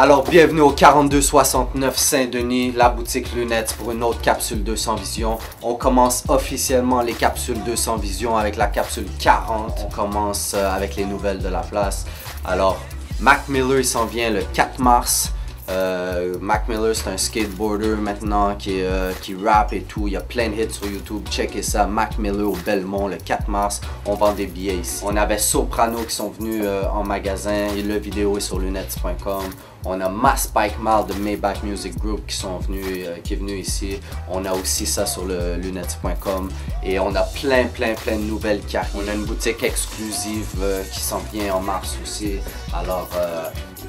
Alors, bienvenue au 4269 Saint-Denis, la boutique Lunettes pour une autre capsule 200 Vision. On commence officiellement les capsules 200 Vision avec la capsule 40. On commence avec les nouvelles de la place. Alors, Mac Miller, il s'en vient le 4 mars. Mac Miller, c'est un skateboarder maintenant qui rappe et tout. Il y a plein de hits sur YouTube. Checkez ça. Mac Miller au Belmont le 4 mars. On vend des billets ici. On avait Soprano qui sont venus en magasin. Et le vidéo est sur lunettes.com. On a Spike Mal de Maybach Music Group qui est venu ici. On a aussi ça sur le lunettes.com. Et on a plein de nouvelles qui arrivent. On a une boutique exclusive qui s'en vient en mars aussi. Alors,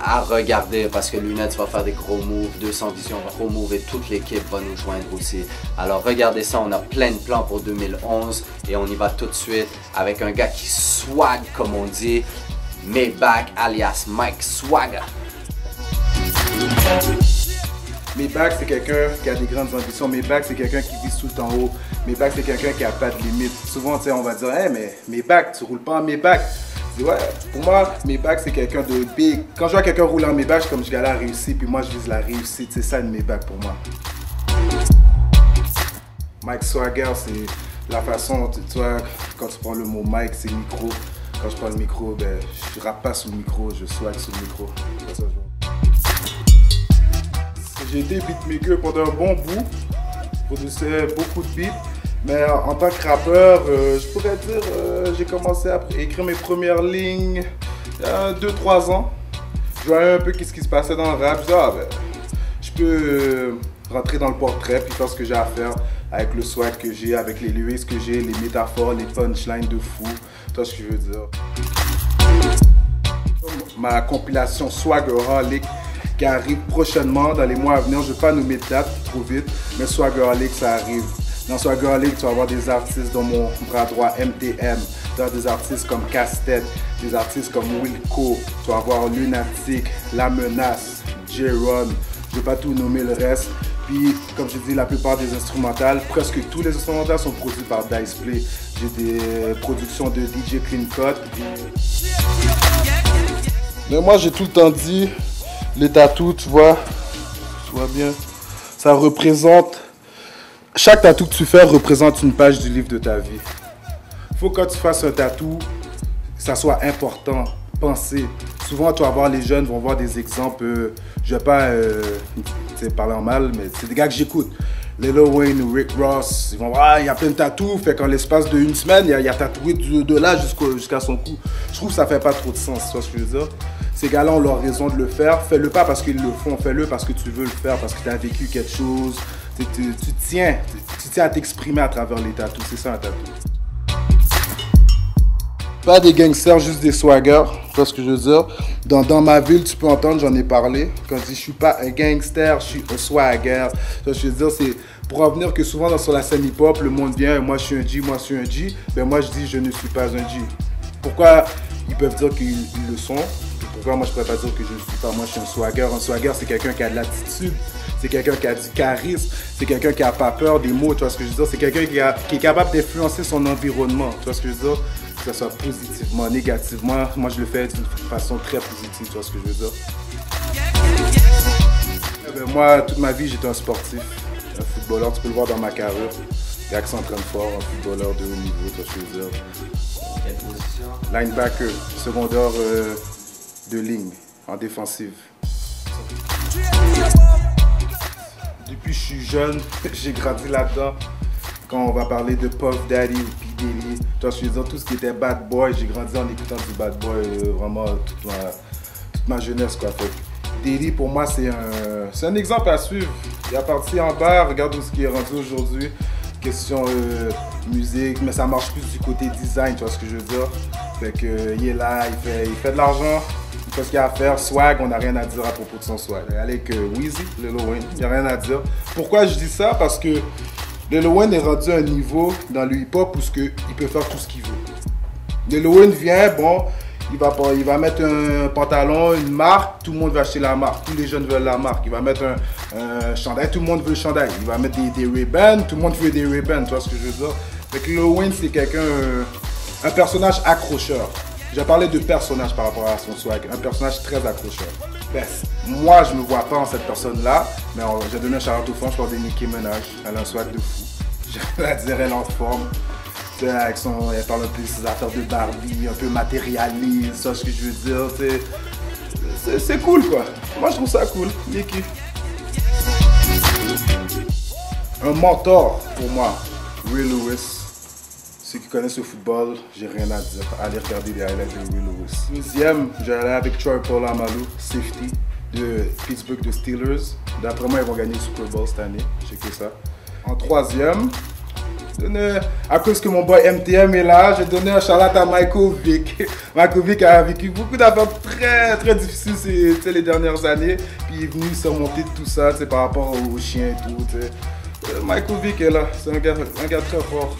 à regarder parce que Lunettes va faire des gros moves, 200 Vision gros moves et toute l'équipe va nous joindre aussi. Alors regardez ça, on a plein de plans pour 2011 et on y va tout de suite avec un gars qui swag comme on dit, Maybach alias Mike Swagger. Maybach c'est quelqu'un qui a des grandes ambitions, Maybach c'est quelqu'un qui vise tout en haut, Maybach c'est quelqu'un qui a pas de limite. Souvent on va dire hey, mais Maybach, tu roules pas en Maybach. Ouais, pour moi, Maybach c'est quelqu'un de big. Quand je vois quelqu'un rouler en Maybach, comme je galère à réussir, puis moi je vise la réussite, c'est ça une Maybach pour moi. Mike Swagger, c'est la façon, tu vois, quand tu prends le mot Mike, c'est micro. Quand je prends le micro, ben, je rappe pas sous le micro, je swag sous le micro. J'ai été beatmaker pendant un bon bout, je produisais beaucoup de beats. Mais en tant que rappeur, je pourrais dire, j'ai commencé à écrire mes premières lignes il y a 2-3 ans. Je voyais un peu ce qui se passait dans le rap. Je disais, ah ben, je peux rentrer dans le portrait puis faire ce que j'ai à faire avec le swag que j'ai, avec les lyrics que j'ai, les métaphores, les punchlines de fou. Tu vois ce que je veux dire. Ma compilation Swaggeraholic qui arrive prochainement dans les mois à venir. Je ne vais pas nommer de date trop vite, mais Swaggeraholic, ça arrive. Dans Swaggeraholic, tu vas avoir des artistes dans mon bras droit, MTM, tu vas avoir des artistes comme Casse-Tête, des artistes comme Wilco, tu vas avoir Lunatic, La Menace, J-Ron, je ne vais pas tout nommer le reste. Puis, comme je dis, la plupart des instrumentales, presque tous les instrumentales sont produits par Diceplay. J'ai des productions de DJ Clean Cut. Mais moi, j'ai tout le temps dit, les tatous, tu vois bien, ça représente... Chaque tatou que tu fais représente une page du livre de ta vie. Faut que quand tu fasses un tatou, ça soit important, pensé. Souvent, tu vas voir les jeunes vont voir des exemples. Je vais pas parler en mal, mais c'est des gars que j'écoute. Lil Wayne ou Rick Ross, ils vont voir, il y a plein de tatous, fait qu'en l'espace d'une semaine, il a tatoué de là jusqu'à son cou. Je trouve que ça fait pas trop de sens, tu vois ce que je veux dire? Ces gars-là ont leur raison de le faire. Fais-le pas parce qu'ils le font, fais-le parce que tu veux le faire, parce que tu as vécu quelque chose. Tu tiens à t'exprimer à travers les tatous, c'est ça un tatou. Pas des gangsters, juste des swaggers, tu vois ce que je veux dire. Dans ma ville, tu peux entendre, j'en ai parlé, quand je dis je suis pas un gangster, je suis un swagger. Tu vois ce que je veux dire, c'est pour revenir que souvent sur la scène hip-hop, le monde vient, moi je suis un G, moi je suis un G. Ben moi je dis je ne suis pas un G. Pourquoi ils peuvent dire qu'ils le sont? Pourquoi moi je pourrais pas dire que je ne suis pas? Moi je suis un swagger. Un swagger c'est quelqu'un qui a de l'attitude. C'est quelqu'un qui a du charisme, c'est quelqu'un qui n'a pas peur des mots, tu vois ce que je veux dire? C'est quelqu'un qui est capable d'influencer son environnement, tu vois ce que je veux dire? Que ce soit positivement, négativement, moi je le fais d'une façon très positive, tu vois ce que je veux dire? Ben, moi, toute ma vie, j'étais un sportif, un footballeur, tu peux le voir dans ma carrure. Les gars qui s'entraînent fort, un footballeur de haut niveau, tu vois ce que je veux dire? Quelle position? Linebacker, secondaire de ligne, en défensive. Depuis que je suis jeune, j'ai grandi là-dedans. Quand on va parler de Puff Daddy ou P. Diddy, tu vois, je veux dire, tout ce qui était Bad Boy, j'ai grandi en écoutant du Bad Boy vraiment toute ma jeunesse, quoi. Fait. Diddy, pour moi, c'est un exemple à suivre. Il est parti en bas, regarde où ce qui est rendu aujourd'hui. Question musique, mais ça marche plus du côté design, tu vois ce que je veux dire. Fait que, il est là, il fait de l'argent. Parce qu'il y a à faire, swag, on n'a rien à dire à propos de son swag. Avec Weezy, Lil Wayne, il n'y a rien à dire. Pourquoi je dis ça? Parce que Lil Wayne est rendu à un niveau dans le hip-hop où il peut faire tout ce qu'il veut. Lil Wayne vient, bon, il va mettre un pantalon, une marque, tout le monde va acheter la marque. Tous les jeunes veulent la marque. Il va mettre un chandail, tout le monde veut le chandail. Il va mettre des Ray-Ban, tout le monde veut des Ray-Ban, tu vois ce que je veux dire? Fait que Lil Wayne, c'est quelqu'un, un personnage accrocheur. J'ai parlé de personnage par rapport à son swag, un personnage très accrocheur. Best. moi, je me vois pas en cette personne-là, mais j'ai donné un shout-out aux femmes, je parle de Nicki Minaj. Elle a un swag de fou. Je la dirais, elle est en forme. Avec elle parle un peu de ses affaires de Barbie, un peu matérialiste, ça ce que je veux dire. C'est cool quoi. Moi je trouve ça cool, Nicki. Un mentor pour moi, Ray Lewis. Ceux qui connaissent le football, j'ai rien à dire. Allez regarder les highlights de Ray Lewis. Deuxième, j'allais avec Troy Polamalu, safety de Pittsburgh de Steelers. D'après moi, ils vont gagner le Super Bowl cette année. Checkez ça. En troisième, à cause que mon boy MTM est là, j'ai donné un shout-out à Michael Vick. Michael Vick a vécu beaucoup d'affaires très difficiles les dernières années. Puis il est venu surmonter tout ça par rapport aux chiens et tout. Michael Vick est là, c'est un gars très fort.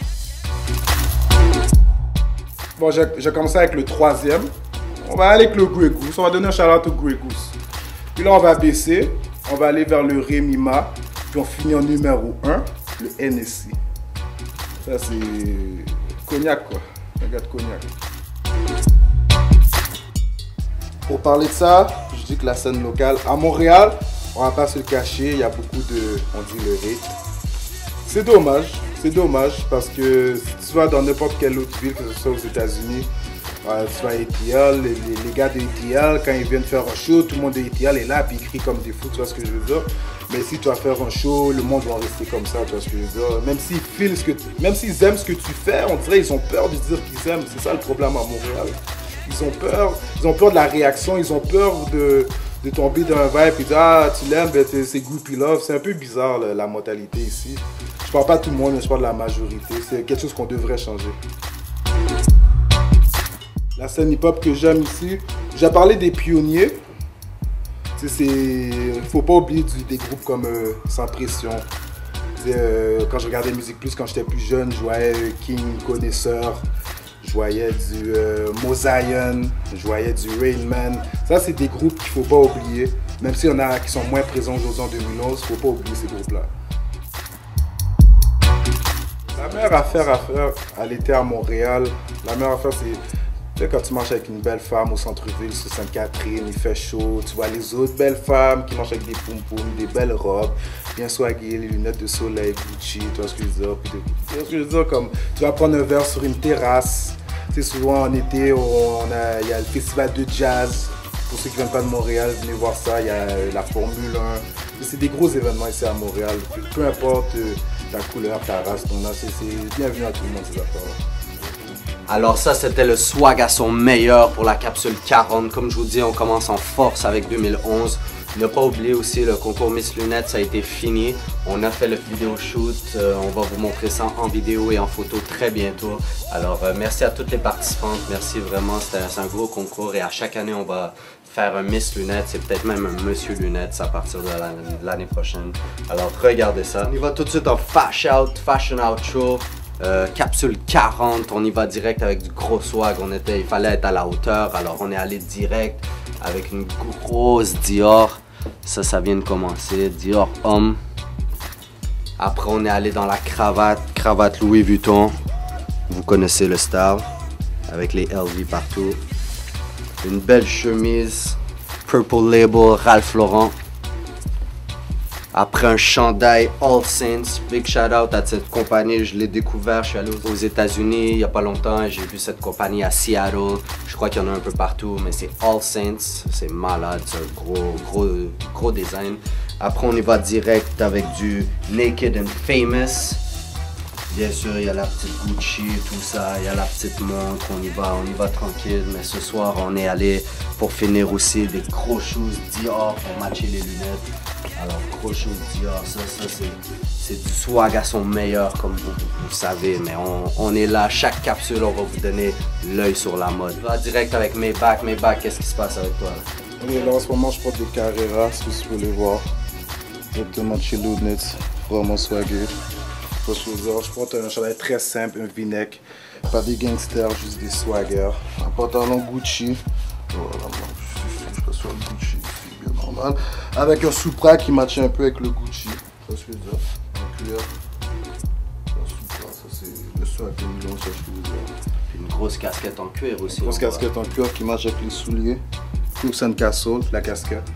Bon, j'ai commencé avec le troisième. On va aller avec le Grey Goose, on va donner un shout-out au Grey Goose. Puis là on va baisser, on va aller vers le Rémima. Puis on finit en numéro 1, le NSC. Ça c'est cognac quoi, un gars de cognac. Pour parler de ça, je dis que la scène locale, à Montréal, on va pas se le cacher, il y a beaucoup de, on dit le hate. C'est dommage parce que si tu vas dans n'importe quelle autre ville, que ce soit aux États-Unis, tu vas à ATL, les gars de ATL, quand ils viennent faire un show, tout le monde de ATL est là, puis ils crient comme des fous, tu vois ce que je veux dire. Mais si tu vas faire un show, le monde va rester comme ça, tu vois ce que je veux dire. Même s'ils aiment ce que tu fais, on dirait qu'ils ont peur de dire qu'ils aiment. C'est ça le problème à Montréal. Ils ont peur de la réaction, ils ont peur de tomber dans un vibe et dire ah tu l'aimes, ben c'est groupie love. C'est un peu bizarre la mentalité ici. Je parle pas de tout le monde, mais je parle de la majorité. C'est quelque chose qu'on devrait changer. La scène hip-hop que j'aime ici, j'ai parlé des pionniers. Il ne faut pas oublier des groupes comme Sans Pression. Quand je regardais Musique Plus, quand j'étais plus jeune, je voyais King Connaisseur, je voyais du Mozaïen, je voyais du Rain Man. Ça, c'est des groupes qu'il ne faut pas oublier. Même s'il y en a qui sont moins présents aujourd'hui en 2011, il ne faut pas oublier ces groupes-là. La meilleure affaire à l'été à Montréal, la meilleure affaire, c'est quand tu marches avec une belle femme au centre-ville, sur Sainte-Catherine, il fait chaud, tu vois les autres belles femmes qui marchent avec des poum-poum, des belles robes, bien swaguées, les lunettes de soleil, Gucci, tu vois ce que je veux dire. Tu vois ce que je veux dire, comme tu vas prendre un verre sur une terrasse. Tu sais, souvent en été, il y a le festival de jazz. Pour ceux qui ne viennent pas de Montréal, venez voir ça, il y a la Formule 1. C'est des gros événements ici à Montréal. Peu importe ta couleur, ta race, ton âge, c'est bienvenu à tout le monde ces affaires-là. Alors ça, c'était le swag à son meilleur pour la capsule 40. Comme je vous dis, on commence en force avec 2011. Ne pas oublier aussi le concours Miss Lunettes, ça a été fini. On a fait le vidéo shoot. On va vous montrer ça en vidéo et en photo très bientôt. Alors merci à toutes les participantes. Merci vraiment, c'est un gros concours et à chaque année, on va faire un Miss Lunettes. C'est peut-être même un Monsieur Lunettes à partir de l'année prochaine. Alors regardez ça. On y va tout de suite en Fashion Outro. Capsule 40, on y va direct avec du gros swag, il fallait être à la hauteur, alors on est allé direct avec une grosse Dior, ça vient de commencer, Dior homme. Après on est allé dans la cravate Louis Vuitton, vous connaissez le style, avec les LV partout. Une belle chemise, Purple Label, Ralph Lauren. Après un chandail All Saints, big shout out à cette compagnie, je l'ai découvert, je suis allé aux États-Unis il n'y a pas longtemps et j'ai vu cette compagnie à Seattle. Je crois qu'il y en a un peu partout, mais c'est All Saints, c'est malade, c'est un gros design. Après on y va direct avec du Naked and Famous. Bien sûr, il y a la petite Gucci, tout ça, il y a la petite montre, on y va tranquille. Mais ce soir, on est allé pour finir aussi des gros shoes Dior pour matcher les lunettes. Alors, gros shoes Dior, ça c'est du swag à son meilleur, comme vous savez. Mais on est là, chaque capsule, on va vous donner l'œil sur la mode. On va direct avec Maybach. Maybach, qu'est-ce qui se passe avec toi là? On est là en ce moment, je porte des Carrera, si vous voulez voir. Directement chez Lunettes, vraiment swagué. Je porte un chandail très simple, un v-neck, pas des gangsters, juste des swaggers. Un pantalon Gucci, voilà, je passe sur le Gucci, c'est bien normal. Avec un Supra qui matche un peu avec le Gucci, ça je veux dire, en cuir. Un Supra, ça c'est le swag de Milan, ça je veux dire. Une grosse casquette en cuir aussi. Une grosse casquette en cuir qui matche avec les souliers. Cruise and Castle, la casquette.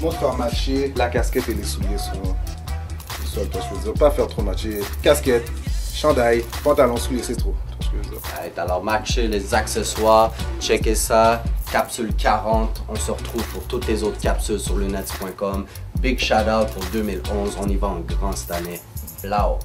monde faire matcher la casquette et les souliers sur le sol, tu vois ce que je veux dire. Pas faire trop matcher. Casquette, chandail, pantalon, souliers, c'est trop. Tu vois ce que je veux dire. Right, alors matcher les accessoires, checkez ça. Capsule 40, on se retrouve pour toutes les autres capsules sur lunets.com. Big shout out pour 2011, on y va en grand cette année. Blau.